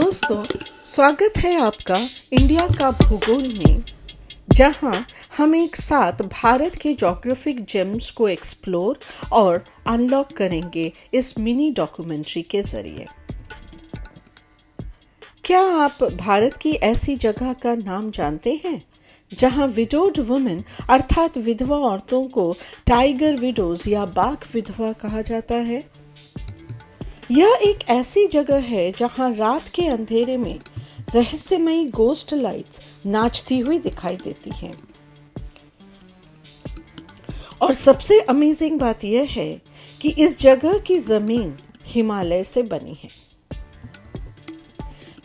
दोस्तों, स्वागत है आपका इंडिया का भूगोल में, जहां हम एक साथ भारत के ज्योग्राफिक जेम्स को एक्सप्लोर और अनलॉक करेंगे इस मिनी डॉक्यूमेंट्री के जरिए। क्या आप भारत की ऐसी जगह का नाम जानते हैं जहां विडोड वुमेन अर्थात विधवा औरतों को टाइगर विडोज या बाघ विधवा कहा जाता है? यह एक ऐसी जगह है जहां रात के अंधेरे में रहस्यमयी गोस्ट लाइट्स नाचती हुई दिखाई देती हैं। और सबसे अमेजिंग बात यह है कि इस जगह की जमीन हिमालय से बनी है।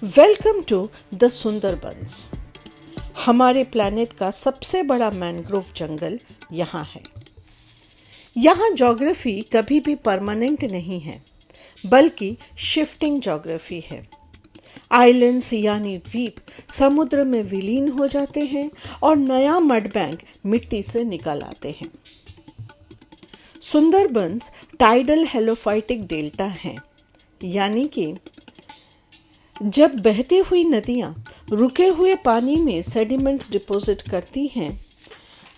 Welcome to the Sundarbans. हमारे प्लैनेट का सबसे बड़ा मैंग्रोव जंगल यहाँ है। यहाँ ज्योग्राफी कभी भी परमानेंट नहीं है, बल्कि शिफ्टिंग ज्योग्राफी है। आइलैंड्स यानी द्वीप समुद्र में विलीन हो जाते हैं और नया मड बैंक मिट्टी से निकल आते हैं। सुंदरबंस टाइडल हेलोफाइटिक डेल्टा है, यानी कि जब बहती हुई नदियां रुके हुए पानी में सेडिमेंट्स डिपॉजिट करती हैं,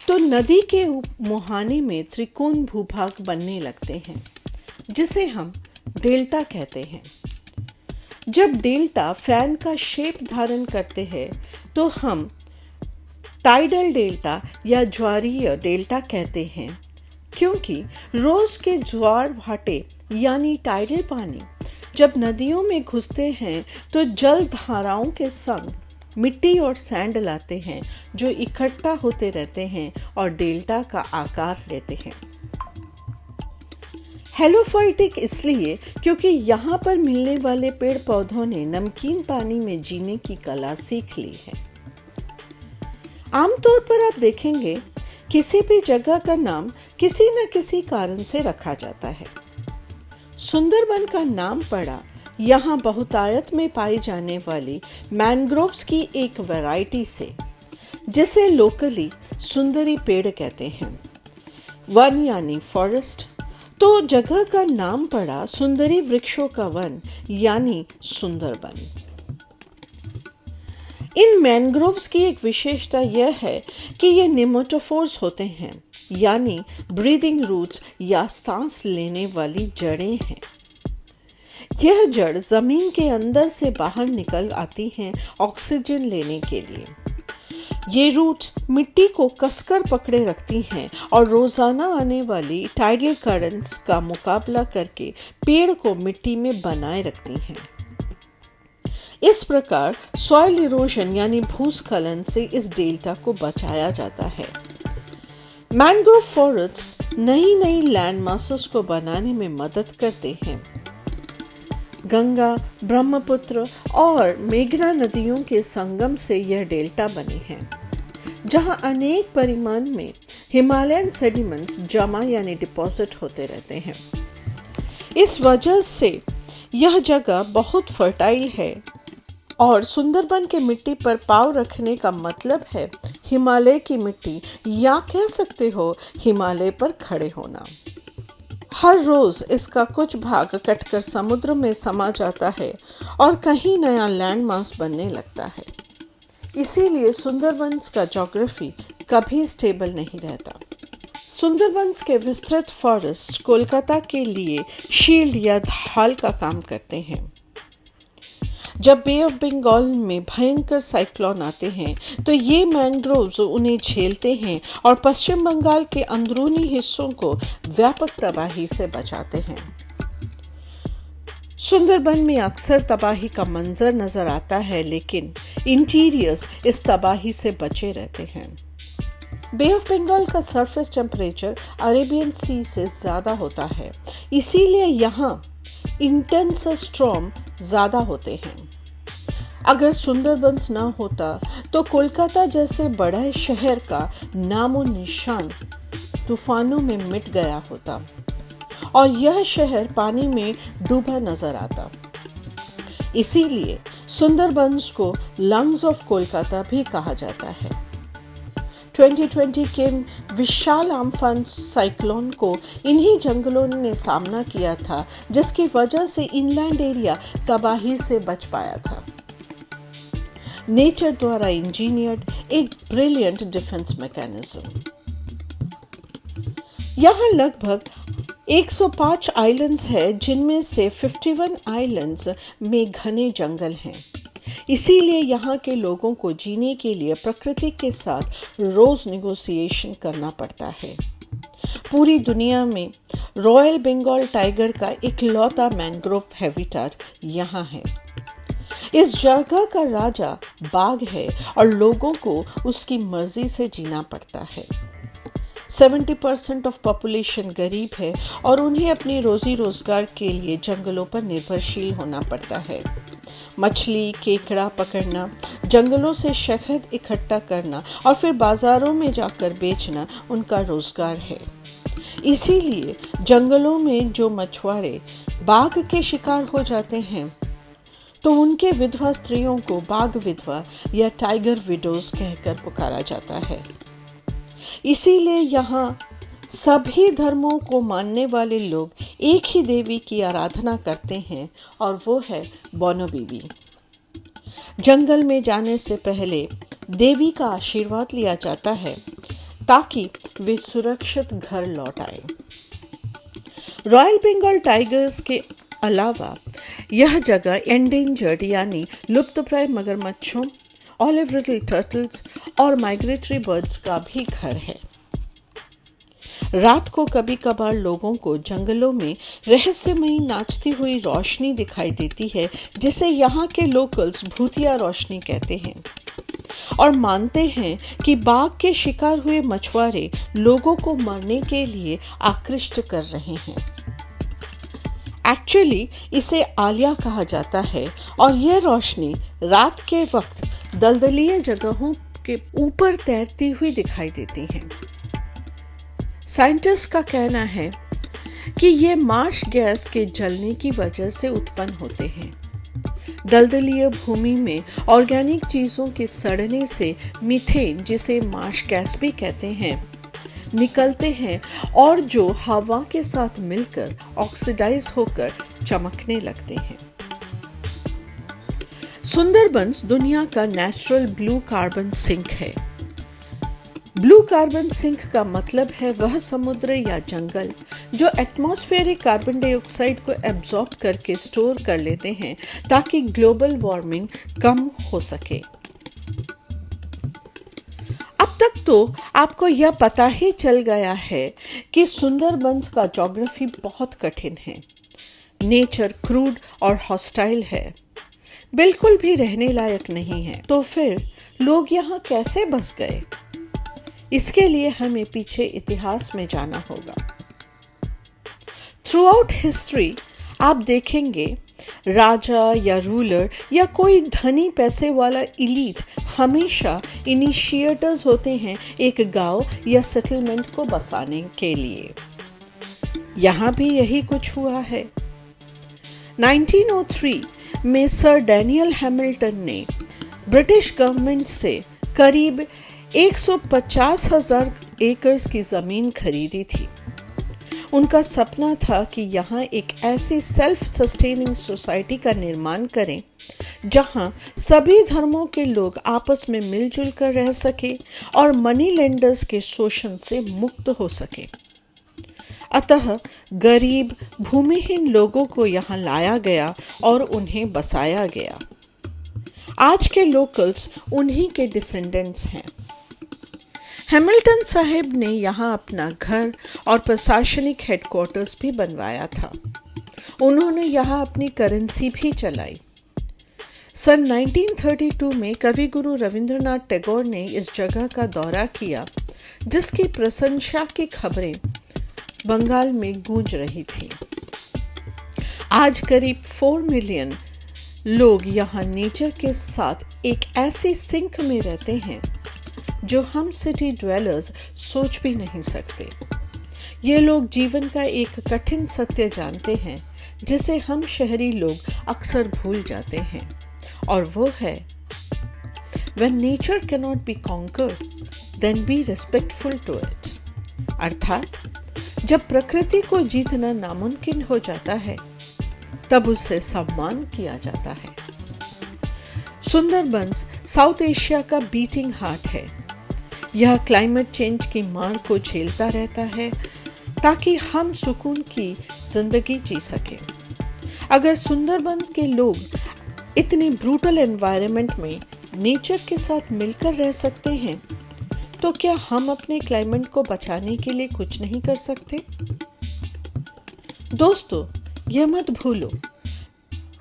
तो नदी के मुहाने में त्रिकोण भूभाग बनने लगते हैं, जिसे हम डेल्टा कहते हैं। जब डेल्टा फैन का शेप धारण करते हैं, तो हम टाइडल डेल्टा या ज्वारीय डेल्टा कहते हैं, क्योंकि रोज के ज्वार भाटे यानी टाइडल पानी जब नदियों में घुसते हैं तो जल धाराओं के संग मिट्टी और सैंड लाते हैं, जो इकट्ठा होते रहते हैं और डेल्टा का आकार लेते हैं। हेलोफाइटिक इसलिए क्योंकि यहाँ पर मिलने वाले पेड़ पौधों ने नमकीन पानी में जीने की कला सीख ली है। आमतौर पर आप देखेंगे किसी भी जगह का नाम किसी न किसी कारण से रखा जाता है। सुंदरबन का नाम पड़ा यहाँ बहुतायत में पाई जाने वाली मैंग्रोव्स की एक वैरायटी से, जिसे लोकली सुंदरी पेड़ कहते हैं। वन यानी फॉरेस्ट, तो जगह का नाम पड़ा सुंदरी वृक्षों का वन यानी सुंदरबन। इन मैंग्रोव्स की एक विशेषता यह है कि ये निमेटोफोर्स होते हैं, यानी ब्रीदिंग रूट्स या सांस लेने वाली जड़ें हैं। यह जड़ जमीन के अंदर से बाहर निकल आती हैं ऑक्सीजन लेने के लिए। ये रूट्स मिट्टी को कसकर पकड़े रखती हैं और रोजाना आने वाली टाइडल करंट्स का मुकाबला करके पेड़ को मिट्टी में बनाए रखती हैं। इस प्रकार सॉइल इरोजन यानी भूस्खलन से इस डेल्टा को बचाया जाता है। मैंग्रोव फॉरेस्ट्स नई लैंड मासेस को बनाने में मदद करते हैं। गंगा, ब्रह्मपुत्र और मेघना नदियों के संगम से यह डेल्टा बनी है, जहां अनेक परिमाण में हिमालयन सेडिमेंट्स जमा यानी डिपॉजिट होते रहते हैं। इस वजह से यह जगह बहुत फर्टाइल है और सुंदरबन के मिट्टी पर पाँव रखने का मतलब है हिमालय की मिट्टी, या कह सकते हो हिमालय पर खड़े होना। हर रोज इसका कुछ भाग कटकर समुद्र में समा जाता है और कहीं नया लैंड मास बनने लगता है। इसीलिए सुंदरबंस का ज्योग्राफी कभी स्टेबल नहीं रहता। सुंदरबंस के विस्तृत फॉरेस्ट कोलकाता के लिए शील्ड या ढाल का काम करते हैं। जब बे ऑफ बंगाल में भयंकर साइक्लोन आते हैं, तो ये मैंग्रोव्स उन्हें झेलते हैं और पश्चिम बंगाल के अंदरूनी हिस्सों को व्यापक तबाही से बचाते हैं। सुंदरबन में अक्सर तबाही का मंजर नजर आता है, लेकिन इंटीरियर्स इस तबाही से बचे रहते हैं। बे ऑफ बंगाल का सरफेस टेम्परेचर अरेबियन सी से ज्यादा होता है, इसीलिए यहाँ इंटेंस स्टॉर्म ज्यादा होते हैं। अगर सुंदरबंस ना होता तो कोलकाता जैसे बड़े शहर का नामो निशान तूफानों में मिट गया होता और यह शहर पानी में डूबा नजर आता। इसीलिए सुंदरबंस को लंग्स ऑफ कोलकाता भी कहा जाता है। 2020 के विशाल अम्फान साइक्लोन को इन्हीं जंगलों ने सामना किया था, जिसकी वजह से इनलैंड एरिया तबाही से बच पाया था। नेचर द्वारा इंजीनियर्ड एक ब्रिलियंट डिफेंस मैकेनिज्म। यहाँ लगभग 105 आइलैंड्स हैं, जिनमें से 51 आइलैंड्स में घने जंगल हैं। इसीलिए यहाँ के लोगों को जीने के लिए प्रकृति के साथ रोज निगोसिएशन करना पड़ता है। पूरी दुनिया में रॉयल बंगाल टाइगर का इकलौता मैंग्रोव हैबिटेट यहाँ है। इस जगह का राजा बाघ है और लोगों को उसकी मर्जी से जीना पड़ता है। 70% ऑफ पॉपुलेशन गरीब है और उन्हें अपनी रोजी रोजगार के लिए जंगलों पर निर्भरशील होना पड़ता है। मछली, केकड़ा पकड़ना, जंगलों से शहद इकट्ठा करना और फिर बाजारों में जाकर बेचना उनका रोजगार है। इसीलिए जंगलों में जो मछुआरे बाघ के शिकार हो जाते हैं तो उनके विधवा स्त्रियों को बाघ विधवा या टाइगर विडोज कहकर पुकारा जाता है। इसीलिए यहाँ सभी धर्मों को मानने वाले लोग एक ही देवी की आराधना करते हैं और वो है बोनोबीबी। जंगल में जाने से पहले देवी का आशीर्वाद लिया जाता है ताकि वे सुरक्षित घर लौट आए। रॉयल बंगाल टाइगर्स के अलावा यह जगह एंडेंजर्ड यानी लुप्तप्राय मगरमच्छों, ऑलिव रिडल टर्टल्स और माइग्रेटरी बर्ड्स का भी घर है। रात को कभी कभार लोगों को जंगलों में रहस्यमयी नाचती हुई रोशनी दिखाई देती है, जिसे यहाँ के लोकल्स भूतिया रोशनी कहते हैं और मानते हैं कि बाघ के शिकार हुए मछुआरे लोगों को मारने के लिए आकृष्ट कर रहे हैं। एक्चुअली इसे आलिया कहा जाता है और यह रोशनी रात के वक्त दलदलीय जगहों के ऊपर तैरती हुई दिखाई देती है। साइंटिस्ट का कहना है कि ये मार्श गैस के जलने की वजह से उत्पन्न होते हैं। दलदलीय भूमि में ऑर्गेनिक चीजों के सड़ने से मीथेन, जिसे मार्श गैस भी कहते हैं, निकलते हैं और जो हवा के साथ मिलकर ऑक्सीडाइज होकर चमकने लगते हैं। सुंदरबंस दुनिया का नेचुरल ब्लू कार्बन सिंक है। ब्लू कार्बन सिंक का मतलब है वह समुद्र या जंगल जो एटमॉस्फेरिक कार्बन डाइऑक्साइड को एब्जॉर्ब करके स्टोर कर लेते हैं ताकि ग्लोबल वार्मिंग कम हो सके। अब तक तो आपको यह पता ही चल गया है कि सुंदरबंस का ज्योग्राफी बहुत कठिन है। नेचर क्रूड और हॉस्टाइल है, बिल्कुल भी रहने लायक नहीं है। तो फिर लोग यहाँ कैसे बस गए? इसके लिए हमें पीछे इतिहास में जाना होगा। थ्रू आउट हिस्ट्री आप देखेंगे राजा या रूलर या कोई धनी पैसे वाला इलीट हमेशा इनिशिएटर्स होते हैं एक गांव या सेटलमेंट को बसाने के लिए। यहाँ भी यही कुछ हुआ है। 1903 में सर डैनियल हैमिल्टन ने ब्रिटिश गवर्नमेंट से करीब 150,000 एकर्स की जमीन खरीदी थी। उनका सपना था कि यहाँ एक ऐसी सेल्फ सस्टेनिंग सोसाइटी का निर्माण करें जहाँ सभी धर्मों के लोग आपस में मिलजुल कर रह सके और मनी लेंडर्स के शोषण से मुक्त हो सके। अतः गरीब भूमिहीन लोगों को यहाँ लाया गया और उन्हें बसाया गया। आज के लोकल्स उन्हीं के डिसेंडेंट्स हैं। हैमिल्टन साहब ने यहाँ अपना घर और प्रशासनिक हेडक्वार्टर्स भी बनवाया था। उन्होंने यहाँ अपनी करेंसी भी चलाई। सन 1932 में कवि गुरु रविंद्रनाथ टैगोर ने इस जगह का दौरा किया, जिसकी प्रशंसा की खबरें बंगाल में गूंज रही थी। आज करीब 4 मिलियन लोग यहाँ नेचर के साथ एक ऐसी सिंक में रहते हैं जो हम सिटी ड्वेलर्स सोच भी नहीं सकते। ये लोग जीवन का एक कठिन सत्य जानते हैं जिसे हम शहरी लोग अक्सर भूल जाते हैं, और वो है When nature cannot be conquered, then be respectful to it। अर्थात जब प्रकृति को जीतना नामुमकिन हो जाता है तब उससे सम्मान किया जाता है। सुंदरबंस साउथ एशिया का बीटिंग हार्ट है। यह क्लाइमेट चेंज की मार को झेलता रहता है ताकि हम सुकून की जिंदगी जी सकें। अगर सुंदरबन के लोग इतनी ब्रूटल एनवायरनमेंट में नेचर के साथ मिलकर रह सकते हैं, तो क्या हम अपने क्लाइमेट को बचाने के लिए कुछ नहीं कर सकते? दोस्तों, यह मत भूलो,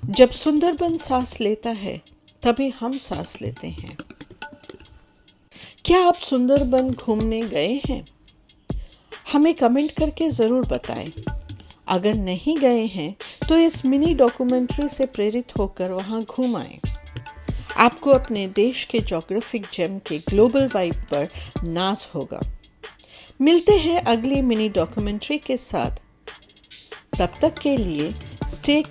जब सुंदरबन सांस लेता है तभी हम सांस लेते हैं। क्या आप सुंदरबन घूमने गए हैं? हमें कमेंट करके ज़रूर बताएं। अगर नहीं गए हैं तो इस मिनी डॉक्यूमेंट्री से प्रेरित होकर वहां घूम आएं। आपको अपने देश के ज्योग्राफिक जेम के ग्लोबल वाइब पर नाज होगा। मिलते हैं अगली मिनी डॉक्यूमेंट्री के साथ। तब तक के लिए स्टे